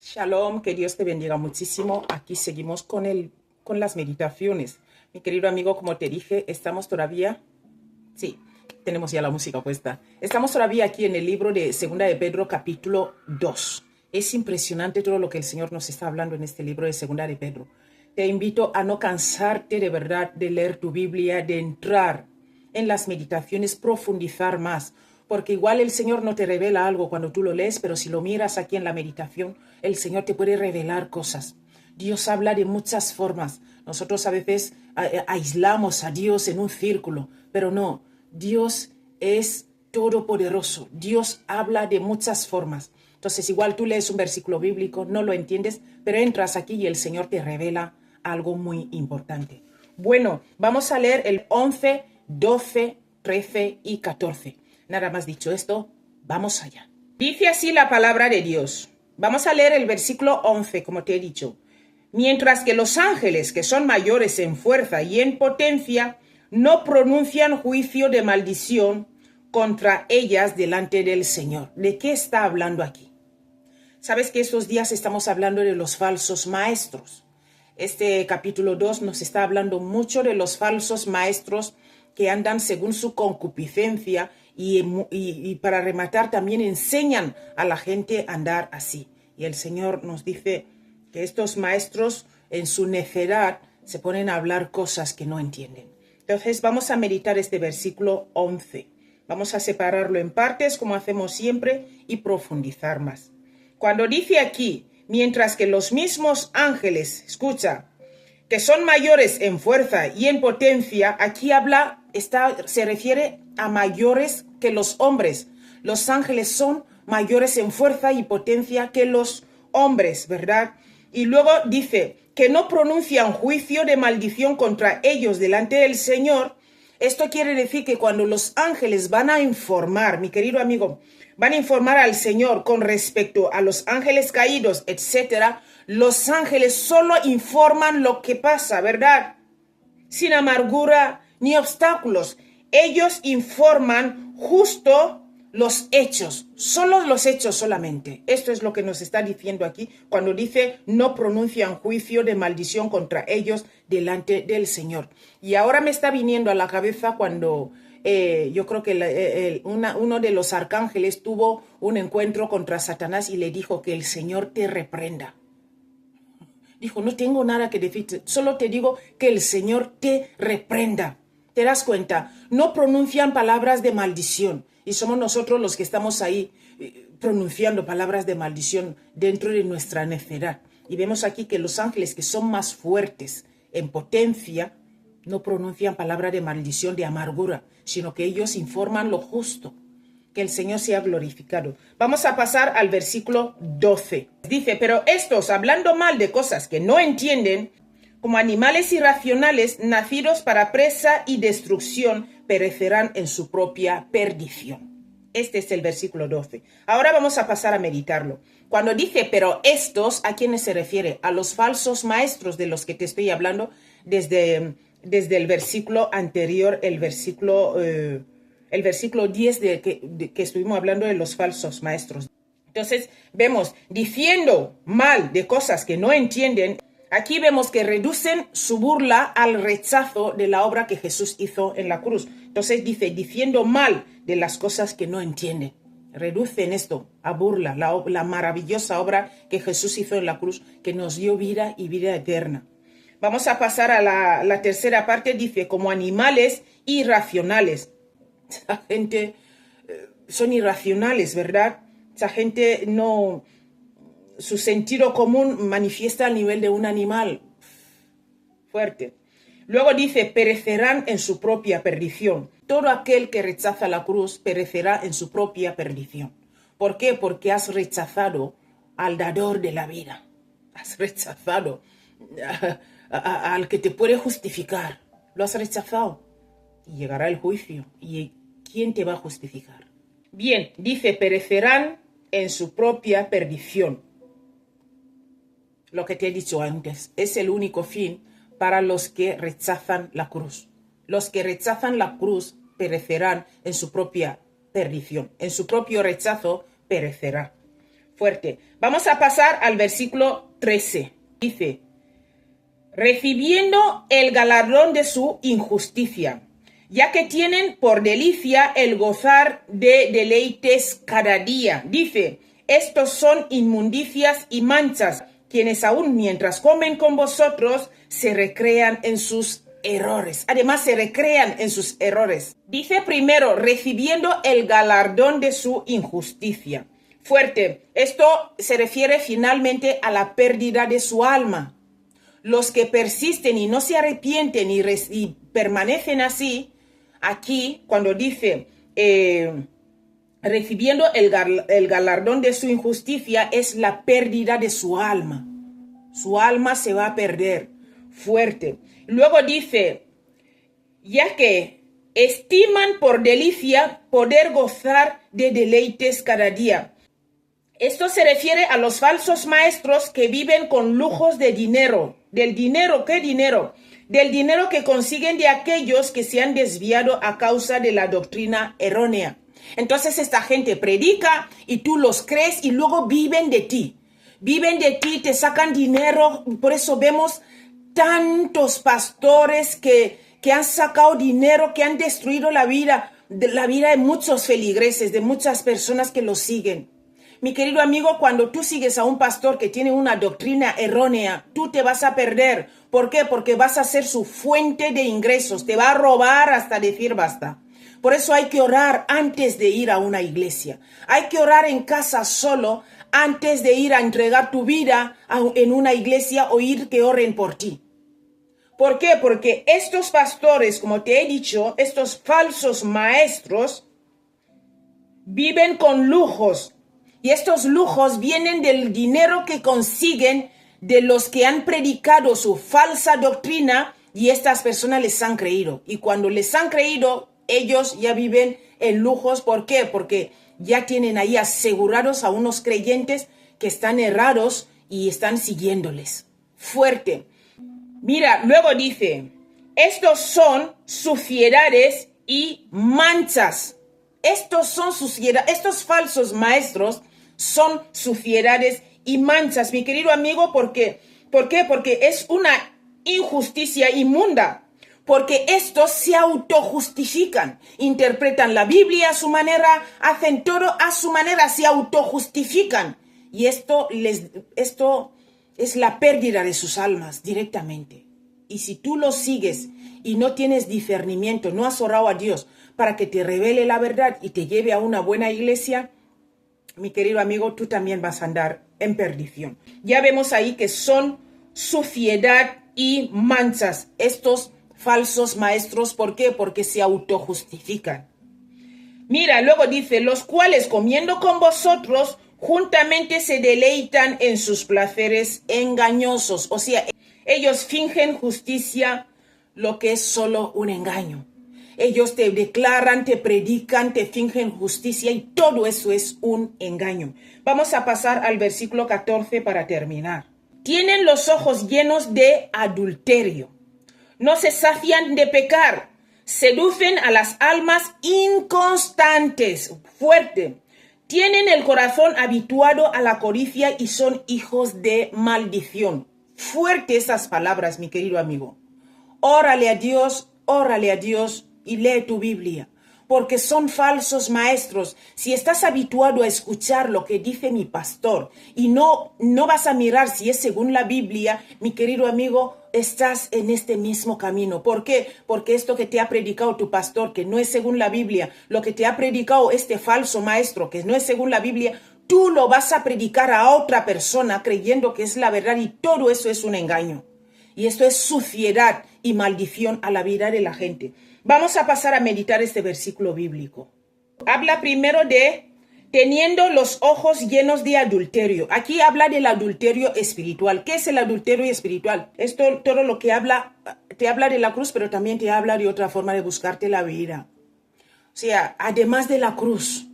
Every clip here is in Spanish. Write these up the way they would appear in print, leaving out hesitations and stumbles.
Shalom, que Dios te bendiga muchísimo. Aquí seguimos con las meditaciones. Mi querido amigo, como te dije, estamos todavía, sí, tenemos ya la música puesta. Estamos todavía aquí en el libro de Segunda de Pedro, capítulo 2. Es impresionante todo lo que el Señor nos está hablando en este libro de Segunda de Pedro. Te invito a no cansarte de verdad de leer tu Biblia, de entrar en las meditaciones, profundizar más, porque igual el Señor no te revela algo cuando tú lo lees, pero si lo miras aquí en la meditación, el Señor te puede revelar cosas. Dios habla de muchas formas. Nosotros a veces aislamos a Dios en un círculo, pero no, Dios es todopoderoso. Dios habla de muchas formas. Entonces, igual tú lees un versículo bíblico, no lo entiendes, pero entras aquí y el Señor te revela algo muy importante. Bueno, vamos a leer el 11, 12, 13 y 14. Nada más dicho esto, vamos allá. Dice así la palabra de Dios. Vamos a leer el versículo 11, como te he dicho. Mientras que los ángeles, que son mayores en fuerza y en potencia, no pronuncian juicio de maldición contra ellas delante del Señor. ¿De qué está hablando aquí? Sabes que estos días estamos hablando de los falsos maestros. Este capítulo 2 nos está hablando mucho de los falsos maestros que andan según su concupiscencia y para rematar también enseñan a la gente a andar así. Y el Señor nos dice que estos maestros en su necedad se ponen a hablar cosas que no entienden. Entonces vamos a meditar este versículo 11. Vamos a separarlo en partes como hacemos siempre y profundizar más. Cuando dice aquí, mientras que los mismos ángeles, escucha, que son mayores en fuerza y en potencia, aquí se refiere a mayores que los hombres. Los ángeles son mayores en fuerza y potencia que los hombres, ¿verdad? Y luego dice que no pronuncian juicio de maldición contra ellos delante del Señor. Esto quiere decir que cuando los ángeles van a informar, mi querido amigo, van a informar al Señor con respecto a los ángeles caídos, etcétera, los ángeles solo informan lo que pasa, ¿verdad? Sin amargura ni obstáculos. Ellos informan justo los hechos, solo los hechos solamente. Esto es lo que nos está diciendo aquí cuando dice no pronuncian juicio de maldición contra ellos delante del Señor. Y ahora me está viniendo a la cabeza cuando yo creo que uno de los arcángeles tuvo un encuentro contra Satanás y le dijo que el Señor te reprenda. Dijo, no tengo nada que decirte, solo te digo que el Señor te reprenda. ¿Te das cuenta? No pronuncian palabras de maldición. Y somos nosotros los que estamos ahí pronunciando palabras de maldición dentro de nuestra necedad. Y vemos aquí que los ángeles que son más fuertes en potencia no pronuncian palabras de maldición, de amargura, sino que ellos informan lo justo. Que el Señor sea glorificado. Vamos a pasar al versículo 12. Dice, pero estos, hablando mal de cosas que no entienden, como animales irracionales, nacidos para presa y destrucción, perecerán en su propia perdición. Este es el versículo 12. Ahora vamos a pasar a meditarlo. Cuando dice, pero estos, ¿a quiénes se refiere? A los falsos maestros de los que te estoy hablando desde el versículo anterior, el versículo 10 que estuvimos hablando de los falsos maestros. Entonces vemos, diciendo mal de cosas que no entienden, aquí vemos que reducen su burla al rechazo de la obra que Jesús hizo en la cruz. Entonces dice, diciendo mal de las cosas que no entienden. Reducen esto a burla, la maravillosa obra que Jesús hizo en la cruz, que nos dio vida y vida eterna. Vamos a pasar a la tercera parte, dice, como animales irracionales. Esa gente son irracionales, ¿verdad? Esa gente no, su sentido común manifiesta al nivel de un animal fuerte. Luego dice, perecerán en su propia perdición. Todo aquel que rechaza la cruz perecerá en su propia perdición. ¿Por qué? Porque has rechazado al dador de la vida. Has rechazado al que te puede justificar. Lo has rechazado. Y llegará el juicio. ¿Y quién te va a justificar? Bien, dice, perecerán en su propia perdición. Lo que te he dicho antes, es el único fin para los que rechazan la cruz. Los que rechazan la cruz perecerán en su propia perdición. En su propio rechazo perecerá. Fuerte. Vamos a pasar al versículo 13. Dice, recibiendo el galardón de su injusticia, ya que tienen por delicia el gozar de deleites cada día. Dice, estos son inmundicias y manchas, quienes aún mientras comen con vosotros se recrean en sus errores. Además, se recrean en sus errores. Dice primero, recibiendo el galardón de su injusticia. Fuerte. Esto se refiere finalmente a la pérdida de su alma. Los que persisten y no se arrepienten y permanecen así, aquí cuando dice recibiendo el galardón de su injusticia, es la pérdida de su alma. Su alma se va a perder. Fuerte. Luego dice, ya que estiman por delicia poder gozar de deleites cada día. Esto se refiere a los falsos maestros que viven con lujos de dinero. ¿Del dinero? ¿Qué dinero? Del dinero que consiguen de aquellos que se han desviado a causa de la doctrina errónea. Entonces esta gente predica y tú los crees y luego viven de ti. Viven de ti, te sacan dinero. Por eso vemos tantos pastores que han sacado dinero, que han destruido la vida de muchos feligreses, de muchas personas que los siguen. Mi querido amigo, cuando tú sigues a un pastor que tiene una doctrina errónea, tú te vas a perder. ¿Por qué? Porque vas a ser su fuente de ingresos. Te va a robar hasta decir basta. Por eso hay que orar antes de ir a una iglesia. Hay que orar en casa solo antes de ir a entregar tu vida en una iglesia o ir que oren por ti. ¿Por qué? Porque estos pastores, como te he dicho, estos falsos maestros, viven con lujos. Y estos lujos vienen del dinero que consiguen de los que han predicado su falsa doctrina y estas personas les han creído. Y cuando les han creído, ellos ya viven en lujos. ¿Por qué? Porque ya tienen ahí asegurados a unos creyentes que están errados y están siguiéndoles. Fuerte. Mira, luego dice, estos son suciedades y manchas. Estos falsos maestros son suciedades y manchas, mi querido amigo. ¿Por qué? Porque es una injusticia inmunda. Porque estos se autojustifican, interpretan la Biblia a su manera, hacen todo a su manera, se autojustifican. Y esto es la pérdida de sus almas directamente. Y si tú los sigues y no tienes discernimiento, no has orado a Dios para que te revele la verdad y te lleve a una buena iglesia, mi querido amigo, tú también vas a andar en perdición. Ya vemos ahí que son suciedad y manchas estos falsos maestros. ¿Por qué? Porque se autojustifican. Mira, luego dice, los cuales comiendo con vosotros juntamente se deleitan en sus placeres engañosos. O sea, ellos fingen justicia, lo que es solo un engaño. Ellos te declaran, te predican, te fingen justicia y todo eso es un engaño. Vamos a pasar al versículo 14 para terminar. Tienen los ojos llenos de adulterio. No se sacian de pecar. Seducen a las almas inconstantes. Fuerte. Tienen el corazón habituado a la codicia y son hijos de maldición. Fuerte esas palabras, mi querido amigo. Órale a Dios y lee tu Biblia, porque son falsos maestros. Si estás habituado a escuchar lo que dice mi pastor y no vas a mirar si es según la Biblia, mi querido amigo, estás en este mismo camino. ¿Por qué? Porque esto que te ha predicado tu pastor, que no es según la Biblia, lo que te ha predicado este falso maestro, que no es según la Biblia, tú lo vas a predicar a otra persona creyendo que es la verdad y todo eso es un engaño. Y esto es suciedad y maldición a la vida de la gente. Vamos a pasar a meditar este versículo bíblico. Habla primero de teniendo los ojos llenos de adulterio. Aquí habla del adulterio espiritual. ¿Qué es el adulterio espiritual? Esto todo lo que habla, te habla de la cruz, pero también te habla de otra forma de buscarte la vida. O sea, además de la cruz,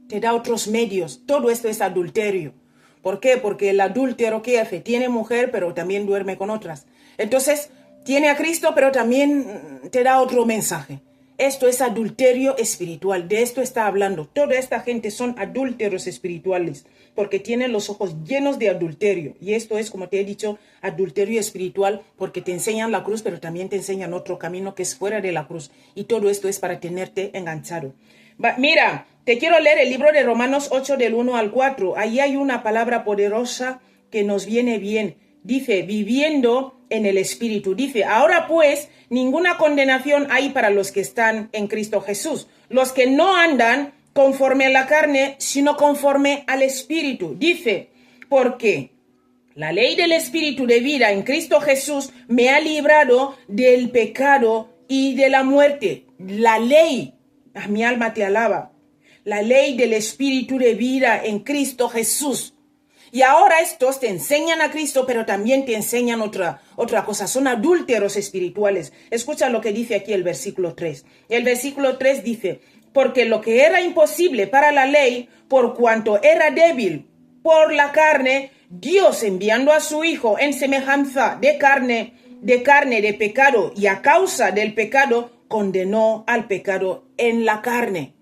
te da otros medios. Todo esto es adulterio. ¿Por qué? Porque el adúltero, ¿qué hace? Tiene mujer, pero también duerme con otras. Entonces, tiene a Cristo, pero también te da otro mensaje. Esto es adulterio espiritual. De esto está hablando. Toda esta gente son adúlteros espirituales porque tienen los ojos llenos de adulterio. Y esto es, como te he dicho, adulterio espiritual porque te enseñan la cruz, pero también te enseñan otro camino que es fuera de la cruz. Y todo esto es para tenerte enganchado. Mira, te quiero leer el libro de Romanos 8 del 1 al 4. Ahí hay una palabra poderosa que nos viene bien. Dice, viviendo en el Espíritu. Dice, ahora pues, ninguna condenación hay para los que están en Cristo Jesús. Los que no andan conforme a la carne, sino conforme al Espíritu. Dice, porque la ley del Espíritu de vida en Cristo Jesús me ha librado del pecado y de la muerte. La ley, a mi alma te alaba. La ley del Espíritu de vida en Cristo Jesús. Y ahora estos te enseñan a Cristo, pero también te enseñan otra cosa. Son adúlteros espirituales. Escucha lo que dice aquí el versículo 3. El versículo 3 dice, porque lo que era imposible para la ley, por cuanto era débil por la carne, Dios enviando a su Hijo en semejanza de carne de pecado, y a causa del pecado, condenó al pecado en la carne.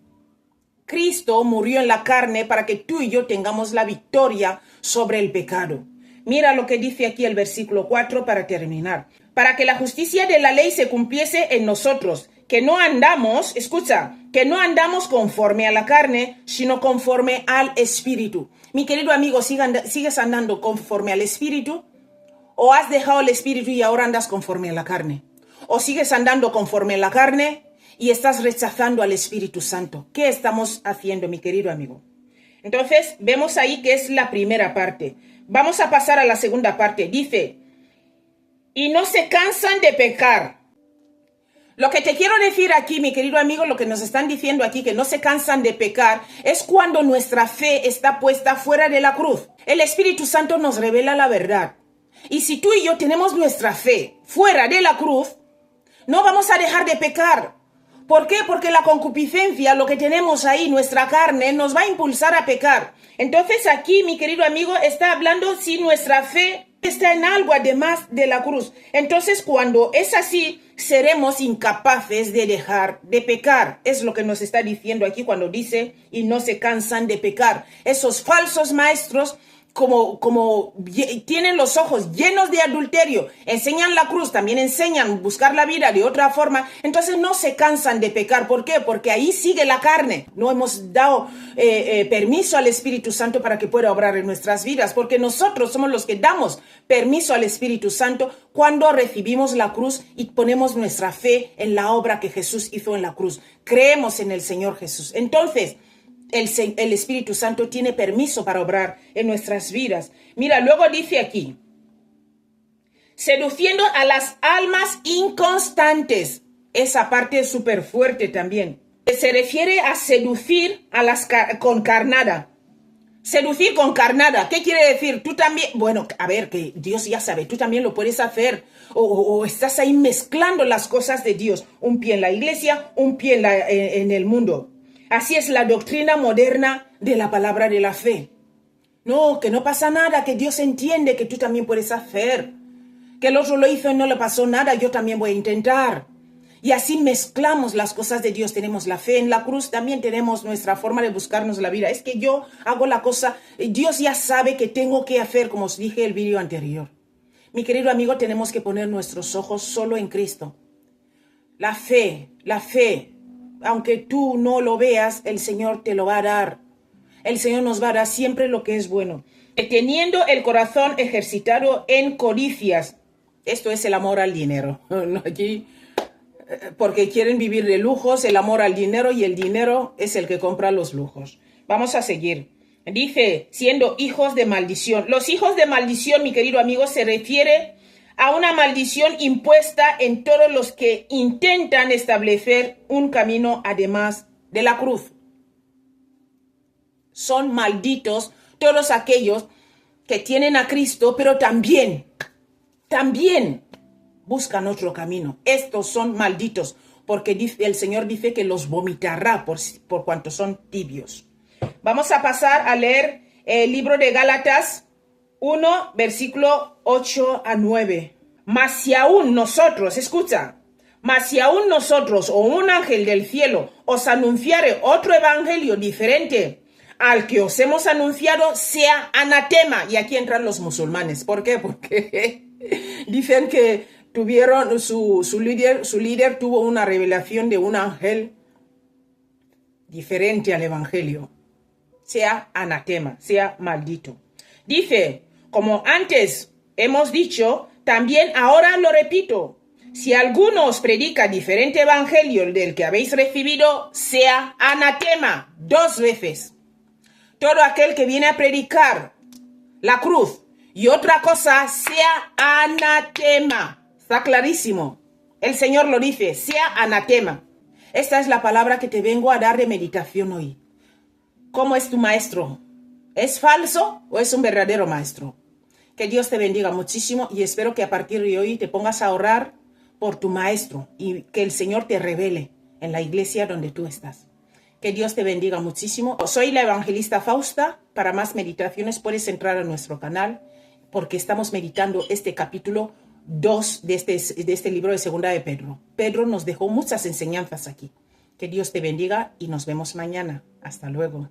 Cristo murió en la carne para que tú y yo tengamos la victoria sobre el pecado. Mira lo que dice aquí el versículo 4 para terminar. Para que la justicia de la ley se cumpliese en nosotros, que no andamos, escucha, que no andamos conforme a la carne, sino conforme al Espíritu. Mi querido amigo, ¿sigues andando conforme al Espíritu? ¿O has dejado el Espíritu y ahora andas conforme a la carne? ¿O sigues andando conforme a la carne y estás rechazando al Espíritu Santo? ¿Qué estamos haciendo, mi querido amigo? Entonces, vemos ahí que es la primera parte. Vamos a pasar a la segunda parte. Dice, y no se cansan de pecar. Lo que te quiero decir aquí, mi querido amigo, lo que nos están diciendo aquí, que no se cansan de pecar, es cuando nuestra fe está puesta fuera de la cruz. El Espíritu Santo nos revela la verdad. Y si tú y yo tenemos nuestra fe fuera de la cruz, no vamos a dejar de pecar. ¿Por qué? Porque la concupiscencia, lo que tenemos ahí, nuestra carne, nos va a impulsar a pecar. Entonces aquí, mi querido amigo, está hablando si nuestra fe está en algo además de la cruz. Entonces, cuando es así, seremos incapaces de dejar de pecar. Es lo que nos está diciendo aquí cuando dice, y no se cansan de pecar. Esos falsos maestros, como tienen los ojos llenos de adulterio, enseñan la cruz, también enseñan buscar la vida de otra forma, entonces no se cansan de pecar. ¿Por qué? Porque ahí sigue la carne. No hemos dado permiso al Espíritu Santo para que pueda obrar en nuestras vidas, porque nosotros somos los que damos permiso al Espíritu Santo cuando recibimos la cruz y ponemos nuestra fe en la obra que Jesús hizo en la cruz. Creemos en el Señor Jesús. Entonces, el Espíritu Santo tiene permiso para obrar en nuestras vidas. Mira, luego dice aquí, seduciendo a las almas inconstantes. Esa parte es súper fuerte también. Se refiere a seducir a las con carnada. Seducir con carnada, ¿qué quiere decir? Tú también, bueno, a ver, que Dios ya sabe, tú también lo puedes hacer. O estás ahí mezclando las cosas de Dios. Un pie en la iglesia, un pie en el mundo. Así es la doctrina moderna de la palabra de la fe. No, que no pasa nada, que Dios entiende que tú también puedes hacer. Que el otro lo hizo y no le pasó nada, yo también voy a intentar. Y así mezclamos las cosas de Dios. Tenemos la fe en la cruz, también tenemos nuestra forma de buscarnos la vida. Es que yo hago la cosa, Dios ya sabe que tengo que hacer, como os dije en el vídeo anterior. Mi querido amigo, tenemos que poner nuestros ojos solo en Cristo. La fe, aunque tú no lo veas, el Señor te lo va a dar. El Señor nos va a dar siempre lo que es bueno. Teniendo el corazón ejercitado en codicias. Esto es el amor al dinero. Aquí, porque quieren vivir de lujos, el amor al dinero, y el dinero es el que compra los lujos. Vamos a seguir. Dice, siendo hijos de maldición. Los hijos de maldición, mi querido amigo, se refiere a una maldición impuesta en todos los que intentan establecer un camino además de la cruz. Son malditos todos aquellos que tienen a Cristo, pero también buscan otro camino. Estos son malditos, porque el Señor dice que los vomitará por cuanto son tibios. Vamos a pasar a leer el libro de Gálatas 1, versículo 8 a 9. Mas si aún nosotros, escucha, Mas si aún nosotros o un ángel del cielo os anunciare otro evangelio diferente al que os hemos anunciado, sea anatema. Y aquí entran los musulmanes. ¿Por qué? Porque dicen que tuvieron su líder tuvo una revelación de un ángel diferente al evangelio. Sea anatema, sea maldito. Dice, como antes hemos dicho, también ahora lo repito. Si alguno os predica diferente evangelio del que habéis recibido, sea anatema. 2 veces. Todo aquel que viene a predicar la cruz y otra cosa, sea anatema. Está clarísimo. El Señor lo dice, sea anatema. Esta es la palabra que te vengo a dar de meditación hoy. ¿Cómo es tu maestro? ¿Es falso o es un verdadero maestro? Que Dios te bendiga muchísimo y espero que a partir de hoy te pongas a orar por tu maestro y que el Señor te revele en la iglesia donde tú estás. Que Dios te bendiga muchísimo. Soy la evangelista Fausta. Para más meditaciones puedes entrar a nuestro canal porque estamos meditando este capítulo 2 de este libro de Segunda de Pedro. Pedro nos dejó muchas enseñanzas aquí. Que Dios te bendiga y nos vemos mañana. Hasta luego.